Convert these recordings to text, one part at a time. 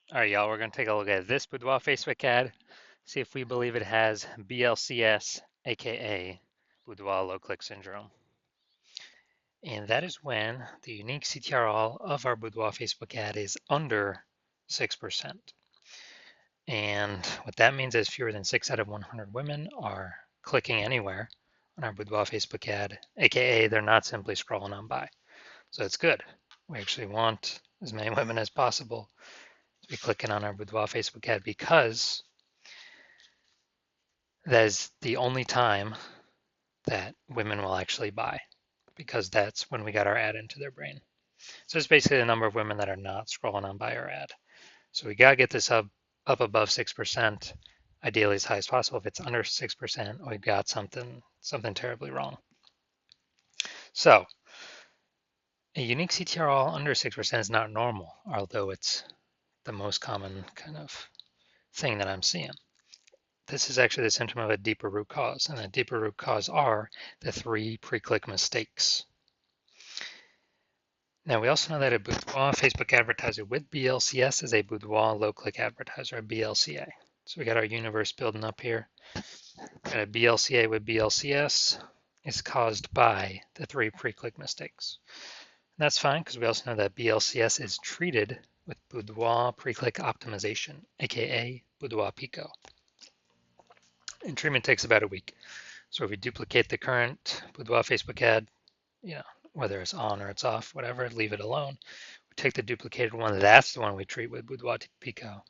All right, y'all, we're going to take a look at this Boudoir Facebook ad, see if we believe it has BLCS, aka Boudoir low click syndrome. And that is when the unique CTRL of our Boudoir Facebook ad is under 6%. And what that means is fewer than 6 out of 100 women are clicking anywhere on our Boudoir Facebook ad, aka they're not simply scrolling on by. So it's good. We actually want as many women as possible to be clicking on our Boudoir Facebook ad because that is the only time that women will actually buy, because that's when we got our ad into their brain. So it's basically the number of women that are not scrolling on by our ad. So we got to get this up above 6%, ideally as high as possible. If it's under 6%, we've got something terribly wrong. So a unique CTRL under 6% is not normal, although it's the most common kind of thing that I'm seeing. This is actually the symptom of a deeper root cause, and the deeper root cause are the 3 pre-click mistakes. Now, we also know that a Boudoir Facebook advertiser with BLCS is a Boudoir low-click advertiser, a BLCA. So we got our universe building up here. Got a BLCA with BLCS is caused by the 3 pre-click mistakes. And that's fine because we also know that BLCS is treated with Boudoir pre-click optimization, aka Boudoir Pico. And treatment takes about a week. So if we duplicate the current Boudoir Facebook ad, whether it's on or it's off, whatever, leave it alone. We take the duplicated one, that's the one we treat with Boudoir Pico,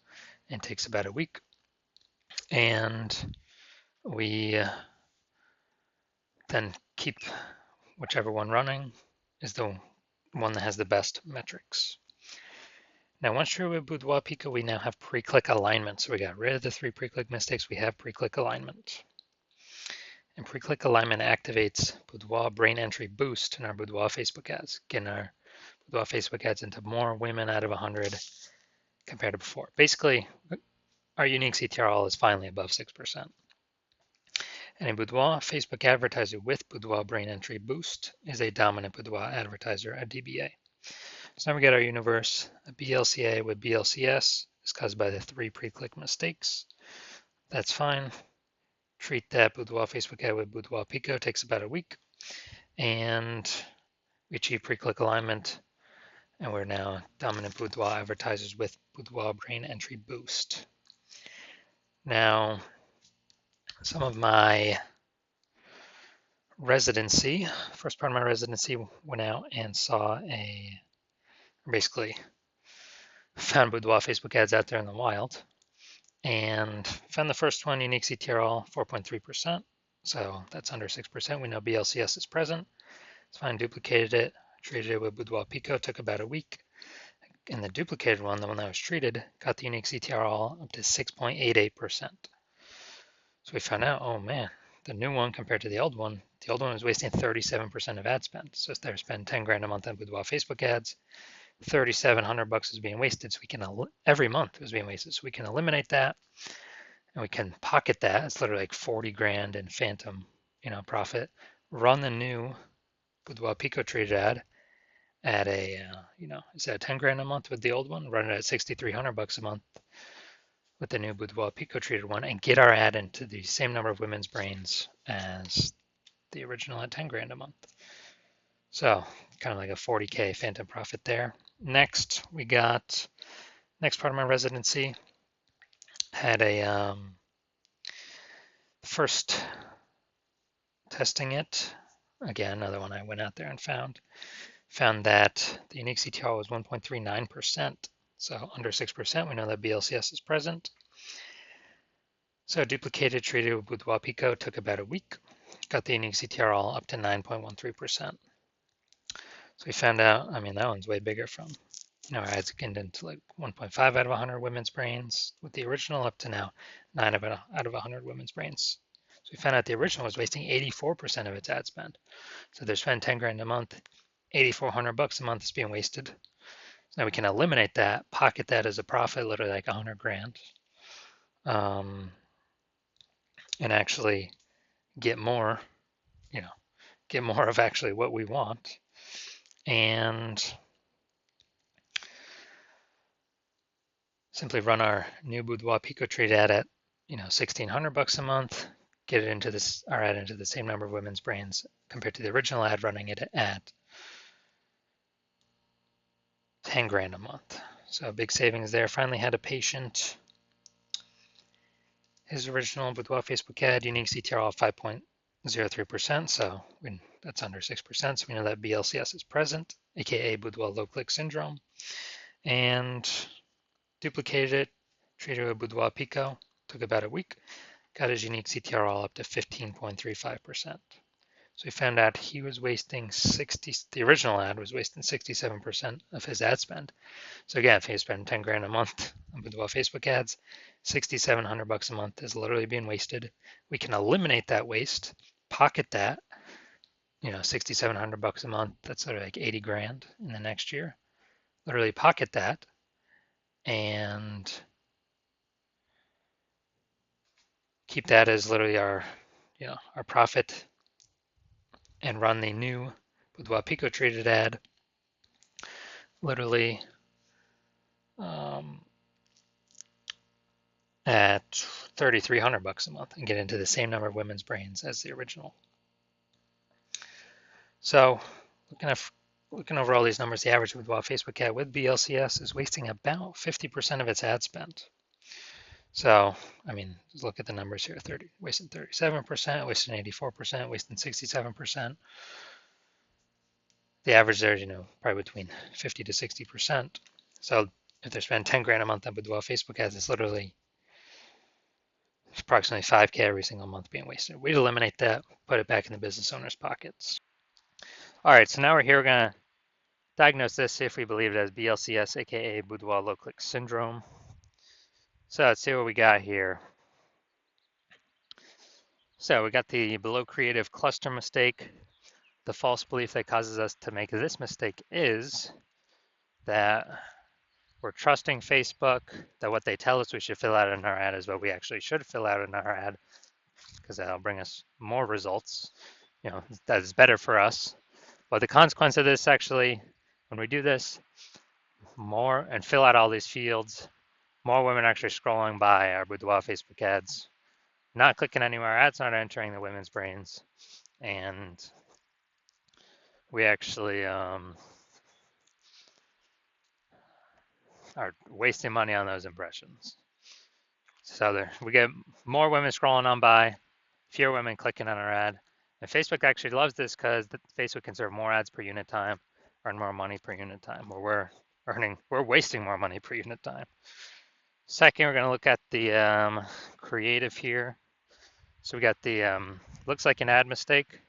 and it takes about a week. And we then keep whichever one running is the one that has the best metrics. Now, once you're with Boudoir Pico, we now have pre-click alignment. So we got rid of the 3 pre-click mistakes. We have pre-click alignment. And pre-click alignment activates Boudoir brain entry boost in our Boudoir Facebook ads, getting our Boudoir Facebook ads into more women out of 100 compared to before. Basically, our unique CTRL is finally above 6%. And a Boudoir Facebook advertiser with Boudoir brain entry boost is a dominant Boudoir advertiser, a DBA. So now we get our universe. A BLCA with BLCS is caused by the 3 pre-click mistakes. That's fine. Treat that Boudoir Facebook ad with Boudoir Pico, takes about a week. And we achieve pre-click alignment. And we're now dominant Boudoir advertisers with Boudoir brain entry boost. Now, some of my residency, first part of my residency, went out and basically found Boudoir Facebook ads out there in the wild, and found the first one, unique CTRL 4.3%, so that's under 6%. We know BLCS is present. It's fine, duplicated it, treated it with Boudoir Pico, took about a week. And the duplicated one, the one that was treated, got the unique CTRL up to 6.88%. So we found out, oh man, the new one compared to the old one was wasting 37% of ad spend. So if they're spending 10 grand a month on Boudoir Facebook ads, $3,700 is being wasted. So we can, every month it was being wasted. So we can eliminate that and we can pocket that. It's literally like 40 grand in phantom, profit. Run the new Boudoir Pico treated ad at instead of 10 grand a month with the old one, run it at $6,300 a month with the new Boudoir Pico treated one, and get our ad into the same number of women's brains as the original at 10 grand a month. So kind of like a 40K phantom profit there. Next, we got, next part of my residency, had a, first testing it, again, another one I went out there and found that the unique CTR was 1.39%. So under 6%, we know that BLCS is present. So duplicated, treated with Boudoir Pico, took about a week. Got the unique CTR all up to 9.13%. So we found out, that one's way bigger from, our ads get into like 1.5 out of 100 women's brains with the original, up to now 9 out of 100 women's brains. So we found out the original was wasting 84% of its ad spend. So they're spending 10 grand a month, $8,400 a month is being wasted. So now we can eliminate that, pocket that as a profit, literally like 100 grand, and actually get more, get more of actually what we want. And simply run our new Boudoir Pico trade ad at, $1,600 a month, get it into our ad into the same number of women's brains compared to the original ad running it at 10 grand a month. So big savings there. Finally had a patient. His original Boudoir Facebook ad, unique CTR of 5.03%, so that's under 6%, so we know that BLCS is present, aka Boudoir low click syndrome, and duplicated it, treated it with Boudoir Pico, took about a week, got his unique CTR all up to 15.35%. So we found out he was wasting the original ad was wasting 67% of his ad spend. So again, if he spent 10 grand a month on Boudoir Facebook ads, $6,700 a month is literally being wasted. We can eliminate that waste, pocket that, $6,700 a month. That's sort of like 80 grand in the next year. Literally pocket that and keep that as literally our profit and run the new Boudoir Pico traded ad literally at $3,300 a month and get into the same number of women's brains as the original. So looking over all these numbers, the average Boudoir Facebook ad with BLCS is wasting about 50% of its ad spend. So, just look at the numbers here, wasting 37%, wasting 84%, wasting 67%. The average there is, probably between 50 to 60%. So if they're spending 10 grand a month on Boudoir Facebook ads, it's literally approximately 5K every single month being wasted. We'd eliminate that, put it back in the business owner's pockets. All right, so now we're here, we're gonna diagnose this, see if we believe it as BLCS, aka Boudoir low click syndrome. So let's see what we got here. So we got the below creative cluster mistake. The false belief that causes us to make this mistake is that we're trusting Facebook, that what they tell us we should fill out in our ad is what we actually should fill out in our ad, because that'll bring us more results. That is better for us. But the consequence of this, actually, when we do this more and fill out all these fields, more women are actually scrolling by our Boudoir Facebook ads, not clicking anywhere, ads not entering the women's brains, and we actually are wasting money on those impressions. So we get more women scrolling on by, fewer women clicking on our ad. And Facebook actually loves this because Facebook can serve more ads per unit time, earn more money per unit time, where we're wasting more money per unit time. Second, we're going to look at the creative here. So we got the looks like an ad mistake.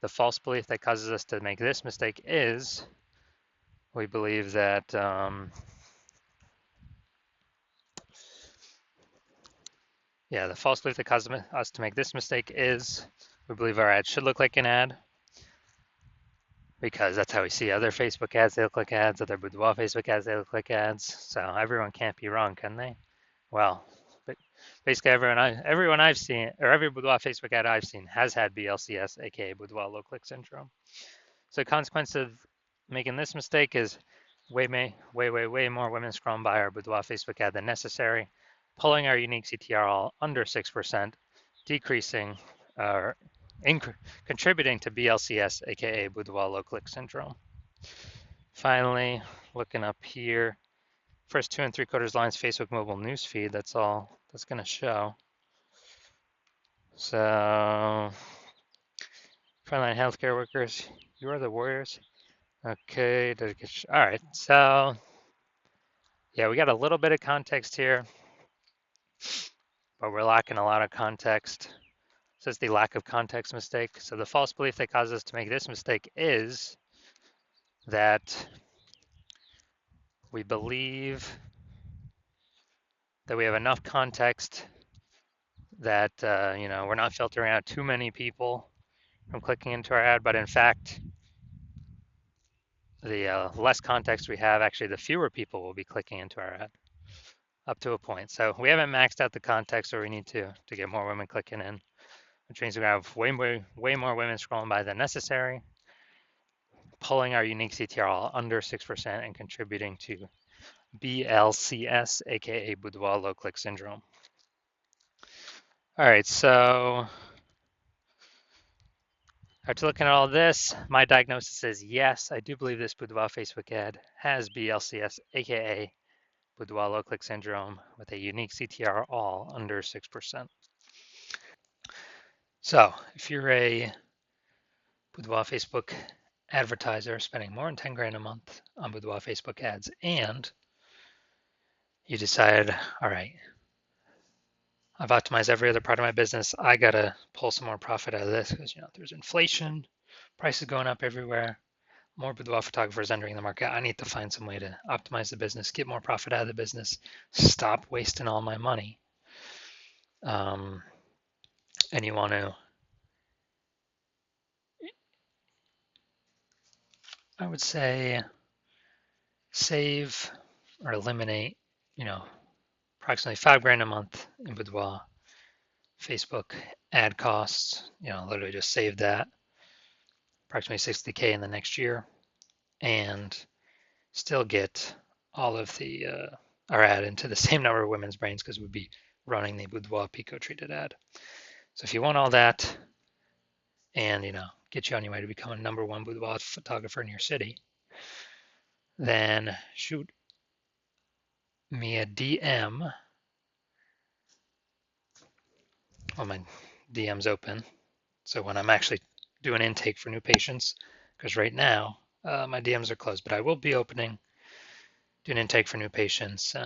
The false belief that causes us to make this mistake is we believe that the false belief that causes us to make this mistake is we believe our ad should look like an ad, because that's how we see other Facebook ads. They look like ads. Other Boudoir Facebook ads, they look like ads. So everyone can't be wrong, can they? Well, but basically everyone I've seen, or every Boudoir Facebook ad I've seen has had BLCS, aka Boudoir low click syndrome. So the consequence of making this mistake is way more women scrolling by our Boudoir Facebook ad than necessary, pulling our unique CTR all under 6%, decreasing or contributing to BLCS, aka Boudoir low click syndrome. Finally, looking up here, first 2 3/4 lines Facebook mobile newsfeed. That's all that's going to show. So, frontline healthcare workers, you are the warriors. Okay, all right. So, yeah, we got a little bit of context here, but we're lacking a lot of context. So it's the lack of context mistake. So the false belief that causes us to make this mistake is that we believe that we have enough context that we're not filtering out too many people from clicking into our ad, but in fact, the less context we have, actually the fewer people will be clicking into our ad up to a point. So we haven't maxed out the context where we need to get more women clicking in, which means we have way more women scrolling by than necessary, pulling our unique CTR all under 6% and contributing to BLCS, aka Boudoir low click syndrome. All right, so after looking at all this, my diagnosis is yes, I do believe this Boudoir Facebook ad has BLCS, aka Boudoir low click syndrome, with a unique CTR all under 6%. So if you're a Boudoir Facebook advertiser spending more than 10 grand a month on Boudoir Facebook ads, and you decide, all right, I've optimized every other part of my business, I gotta pull some more profit out of this because there's inflation, prices going up everywhere, more boudoir photographers entering the market. I need to find some way to optimize the business, get more profit out of the business, stop wasting all my money. And you want to, I would say, save or eliminate, approximately 5 grand a month in boudoir Facebook ad costs. Literally just save that, approximately 60K in the next year, and still get all of the our ad into the same number of women's brains because we'd be running the boudoir pico treated ad. So if you want all that and get you on your way to becoming number one boudoir photographer in your city, then shoot me a DM. Well, my DM's open, so when I'm actually doing intake for new patients, because right now my DMs are closed, but I will be doing intake for new patients